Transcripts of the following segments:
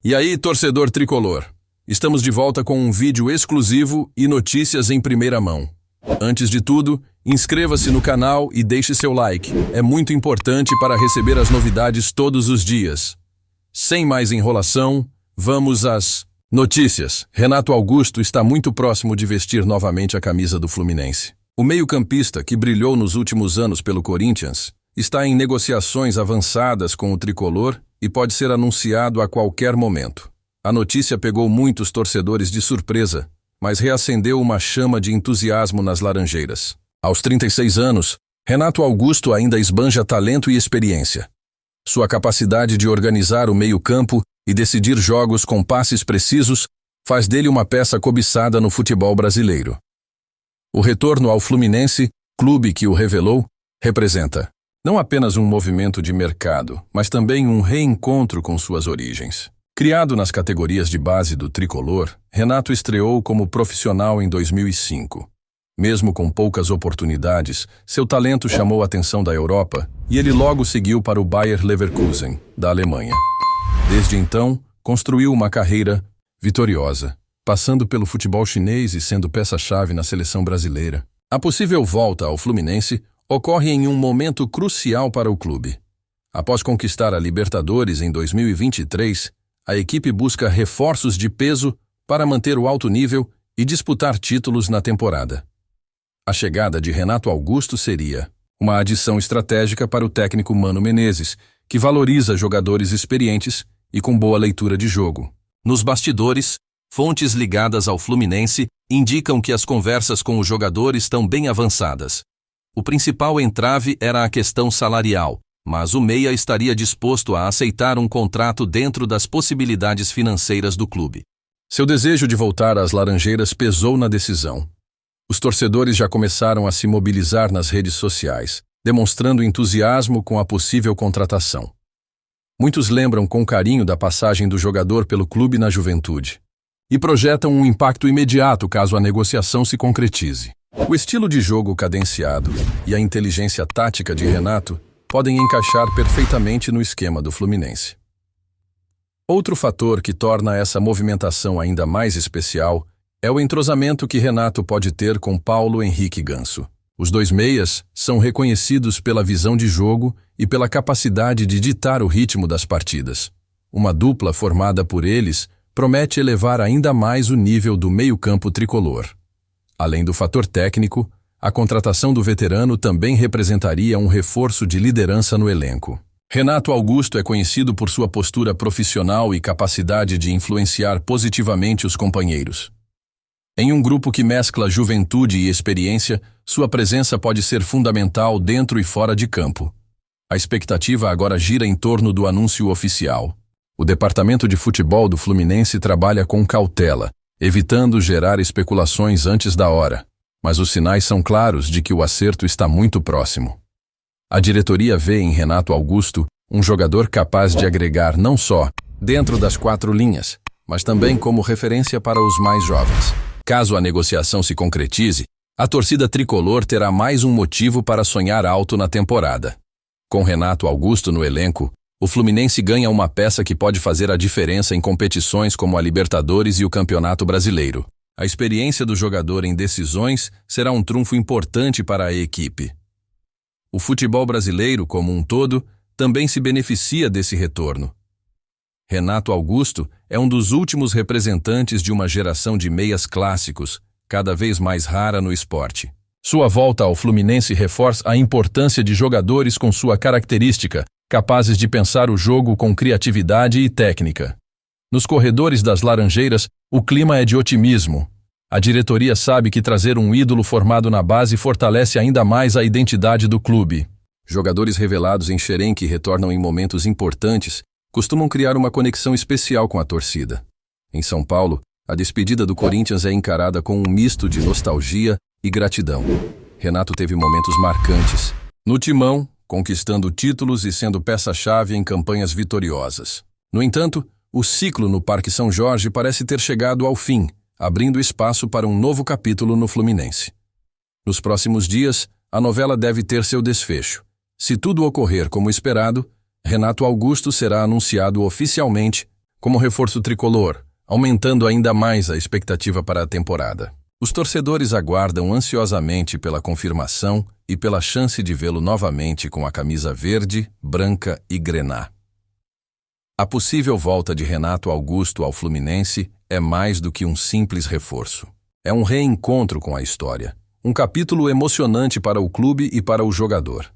E aí, torcedor tricolor? Estamos de volta com um vídeo exclusivo e notícias em primeira mão. Antes de tudo, inscreva-se no canal e deixe seu like. É muito importante para receber as novidades todos os dias. Sem mais enrolação, vamos às notícias. Renato Augusto está muito próximo de vestir novamente a camisa do Fluminense. O meio-campista, que brilhou nos últimos anos pelo Corinthians, está em negociações avançadas com o tricolor e pode ser anunciado a qualquer momento. A notícia pegou muitos torcedores de surpresa, mas reacendeu uma chama de entusiasmo nas Laranjeiras. Aos 36 anos, Renato Augusto ainda esbanja talento e experiência. Sua capacidade de organizar o meio-campo e decidir jogos com passes precisos faz dele uma peça cobiçada no futebol brasileiro. O retorno ao Fluminense, clube que o revelou, representa não apenas um movimento de mercado, mas também um reencontro com suas origens. Criado nas categorias de base do tricolor, Renato estreou como profissional em 2005. Mesmo com poucas oportunidades, seu talento chamou a atenção da Europa e ele logo seguiu para o Bayer Leverkusen, da Alemanha. Desde então, construiu uma carreira vitoriosa, passando pelo futebol chinês e sendo peça-chave na seleção brasileira. A possível volta ao Fluminense ocorre em um momento crucial para o clube. Após conquistar a Libertadores em 2023, a equipe busca reforços de peso para manter o alto nível e disputar títulos na temporada. A chegada de Renato Augusto seria uma adição estratégica para o técnico Mano Menezes, que valoriza jogadores experientes e com boa leitura de jogo. Nos bastidores, fontes ligadas ao Fluminense indicam que as conversas com o jogador estão bem avançadas. O principal entrave era a questão salarial, mas o meia estaria disposto a aceitar um contrato dentro das possibilidades financeiras do clube. Seu desejo de voltar às Laranjeiras pesou na decisão. Os torcedores já começaram a se mobilizar nas redes sociais, demonstrando entusiasmo com a possível contratação. Muitos lembram com carinho da passagem do jogador pelo clube na juventude e projetam um impacto imediato caso a negociação se concretize. O estilo de jogo cadenciado e a inteligência tática de Renato podem encaixar perfeitamente no esquema do Fluminense. Outro fator que torna essa movimentação ainda mais especial é o entrosamento que Renato pode ter com Paulo Henrique Ganso. Os dois meias são reconhecidos pela visão de jogo e pela capacidade de ditar o ritmo das partidas. Uma dupla formada por eles promete elevar ainda mais o nível do meio-campo tricolor. Além do fator técnico, a contratação do veterano também representaria um reforço de liderança no elenco. Renato Augusto é conhecido por sua postura profissional e capacidade de influenciar positivamente os companheiros. Em um grupo que mescla juventude e experiência, sua presença pode ser fundamental dentro e fora de campo. A expectativa agora gira em torno do anúncio oficial. O departamento de futebol do Fluminense trabalha com cautela, evitando gerar especulações antes da hora, mas os sinais são claros de que o acerto está muito próximo. A diretoria vê em Renato Augusto um jogador capaz de agregar não só dentro das quatro linhas, mas também como referência para os mais jovens. Caso a negociação se concretize, a torcida tricolor terá mais um motivo para sonhar alto na temporada. Com Renato Augusto no elenco, o Fluminense ganha uma peça que pode fazer a diferença em competições como a Libertadores e o Campeonato Brasileiro. A experiência do jogador em decisões será um trunfo importante para a equipe. O futebol brasileiro, como um todo, também se beneficia desse retorno. Renato Augusto é um dos últimos representantes de uma geração de meias clássicos, cada vez mais rara no esporte. Sua volta ao Fluminense reforça a importância de jogadores com sua característica, capazes de pensar o jogo com criatividade e técnica. Nos corredores das Laranjeiras, o clima é de otimismo. A diretoria sabe que trazer um ídolo formado na base fortalece ainda mais a identidade do clube. Jogadores revelados em Xerém que retornam em momentos importantes costumam criar uma conexão especial com a torcida. Em São Paulo, a despedida do Corinthians é encarada com um misto de nostalgia e gratidão. Renato teve momentos marcantes no timão, conquistando títulos e sendo peça-chave em campanhas vitoriosas. No entanto, o ciclo no Parque São Jorge parece ter chegado ao fim, abrindo espaço para um novo capítulo no Fluminense. Nos próximos dias, a novela deve ter seu desfecho. Se tudo ocorrer como esperado, Renato Augusto será anunciado oficialmente como reforço tricolor, aumentando ainda mais a expectativa para a temporada. Os torcedores aguardam ansiosamente pela confirmação e pela chance de vê-lo novamente com a camisa verde, branca e grená. A possível volta de Renato Augusto ao Fluminense é mais do que um simples reforço. É um reencontro com a história, um capítulo emocionante para o clube e para o jogador.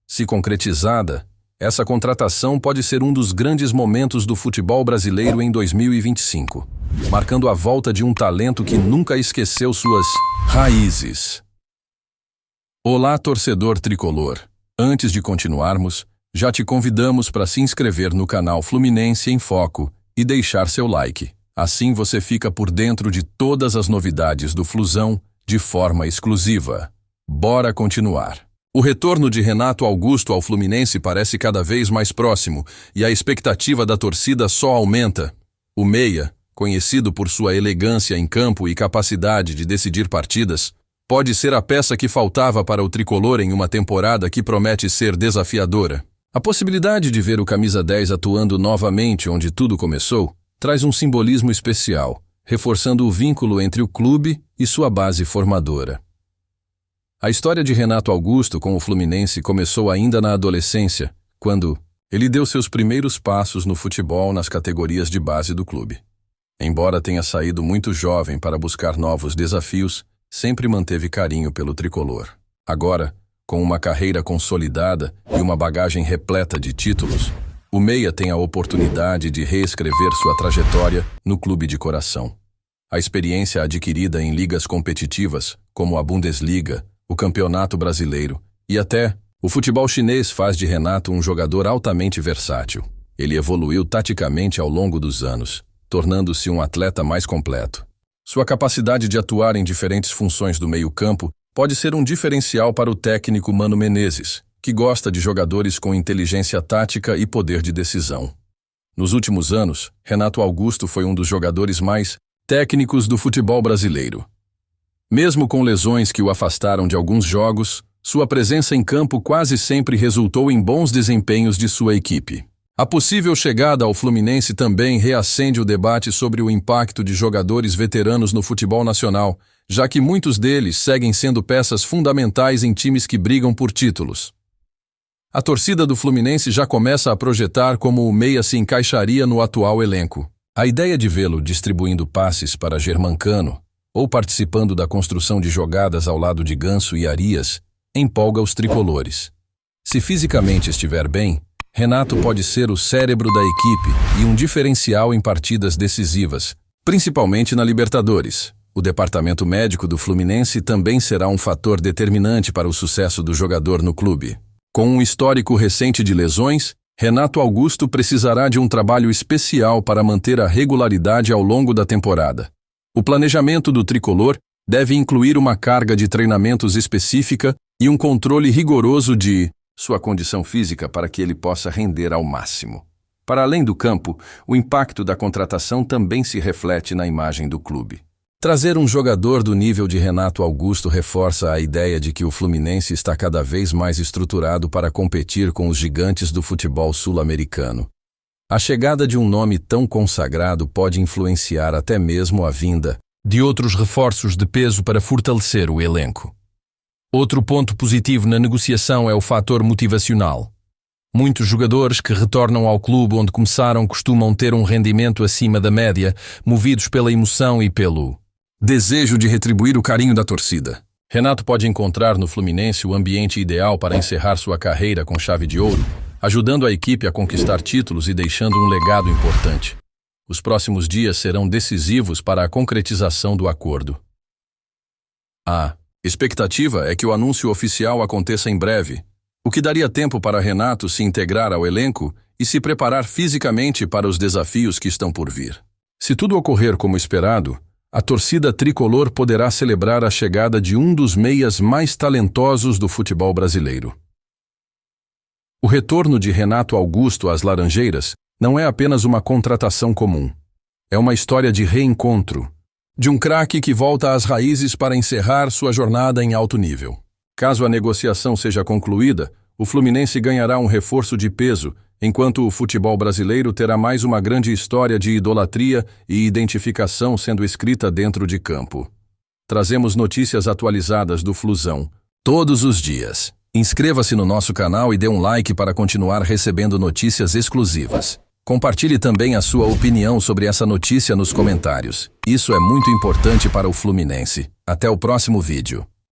Se concretizada, essa contratação pode ser um dos grandes momentos do futebol brasileiro em 2025, marcando a volta de um talento que nunca esqueceu suas raízes. Olá, torcedor tricolor! Antes de continuarmos, já te convidamos para se inscrever no canal Fluminense em Foco e deixar seu like. Assim você fica por dentro de todas as novidades do Flusão de forma exclusiva. Bora continuar! O retorno de Renato Augusto ao Fluminense parece cada vez mais próximo e a expectativa da torcida só aumenta. O meia, conhecido por sua elegância em campo e capacidade de decidir partidas, pode ser a peça que faltava para o tricolor em uma temporada que promete ser desafiadora. A possibilidade de ver o camisa 10 atuando novamente onde tudo começou traz um simbolismo especial, reforçando o vínculo entre o clube e sua base formadora. A história de Renato Augusto com o Fluminense começou ainda na adolescência, quando ele deu seus primeiros passos no futebol nas categorias de base do clube. Embora tenha saído muito jovem para buscar novos desafios, sempre manteve carinho pelo tricolor. Agora, com uma carreira consolidada e uma bagagem repleta de títulos, o meia tem a oportunidade de reescrever sua trajetória no clube de coração. A experiência adquirida em ligas competitivas, como a Bundesliga, o Campeonato Brasileiro e até o futebol chinês faz de Renato um jogador altamente versátil. Ele evoluiu taticamente ao longo dos anos, tornando-se um atleta mais completo. Sua capacidade de atuar em diferentes funções do meio-campo pode ser um diferencial para o técnico Mano Menezes, que gosta de jogadores com inteligência tática e poder de decisão. Nos últimos anos, Renato Augusto foi um dos jogadores mais técnicos do futebol brasileiro. Mesmo com lesões que o afastaram de alguns jogos, sua presença em campo quase sempre resultou em bons desempenhos de sua equipe. A possível chegada ao Fluminense também reacende o debate sobre o impacto de jogadores veteranos no futebol nacional, já que muitos deles seguem sendo peças fundamentais em times que brigam por títulos. A torcida do Fluminense já começa a projetar como o meia se encaixaria no atual elenco. A ideia de vê-lo distribuindo passes para Germancano ou participando da construção de jogadas ao lado de Ganso e Arias empolga os tricolores. Se fisicamente estiver bem, Renato pode ser o cérebro da equipe e um diferencial em partidas decisivas, principalmente na Libertadores. O departamento médico do Fluminense também será um fator determinante para o sucesso do jogador no clube. Com um histórico recente de lesões, Renato Augusto precisará de um trabalho especial para manter a regularidade ao longo da temporada. O planejamento do tricolor deve incluir uma carga de treinamentos específica e um controle rigoroso de sua condição física para que ele possa render ao máximo. Para além do campo, o impacto da contratação também se reflete na imagem do clube. Trazer um jogador do nível de Renato Augusto reforça a ideia de que o Fluminense está cada vez mais estruturado para competir com os gigantes do futebol sul-americano. A chegada de um nome tão consagrado pode influenciar até mesmo a vinda de outros reforços de peso para fortalecer o elenco. Outro ponto positivo na negociação é o fator motivacional. Muitos jogadores que retornam ao clube onde começaram costumam ter um rendimento acima da média, movidos pela emoção e pelo desejo de retribuir o carinho da torcida. Renato pode encontrar no Fluminense o ambiente ideal para encerrar sua carreira com chave de ouro, ajudando a equipe a conquistar títulos e deixando um legado importante. Os próximos dias serão decisivos para a concretização do acordo. A expectativa é que o anúncio oficial aconteça em breve, o que daria tempo para Renato se integrar ao elenco e se preparar fisicamente para os desafios que estão por vir. Se tudo ocorrer como esperado, a torcida tricolor poderá celebrar a chegada de um dos meias mais talentosos do futebol brasileiro. O retorno de Renato Augusto às Laranjeiras não é apenas uma contratação comum. É uma história de reencontro, de um craque que volta às raízes para encerrar sua jornada em alto nível. Caso a negociação seja concluída, o Fluminense ganhará um reforço de peso enquanto o futebol brasileiro terá mais uma grande história de idolatria e identificação sendo escrita dentro de campo. Trazemos notícias atualizadas do Flusão todos os dias. Inscreva-se no nosso canal e dê um like para continuar recebendo notícias exclusivas. Compartilhe também a sua opinião sobre essa notícia nos comentários. Isso é muito importante para o Fluminense. Até o próximo vídeo.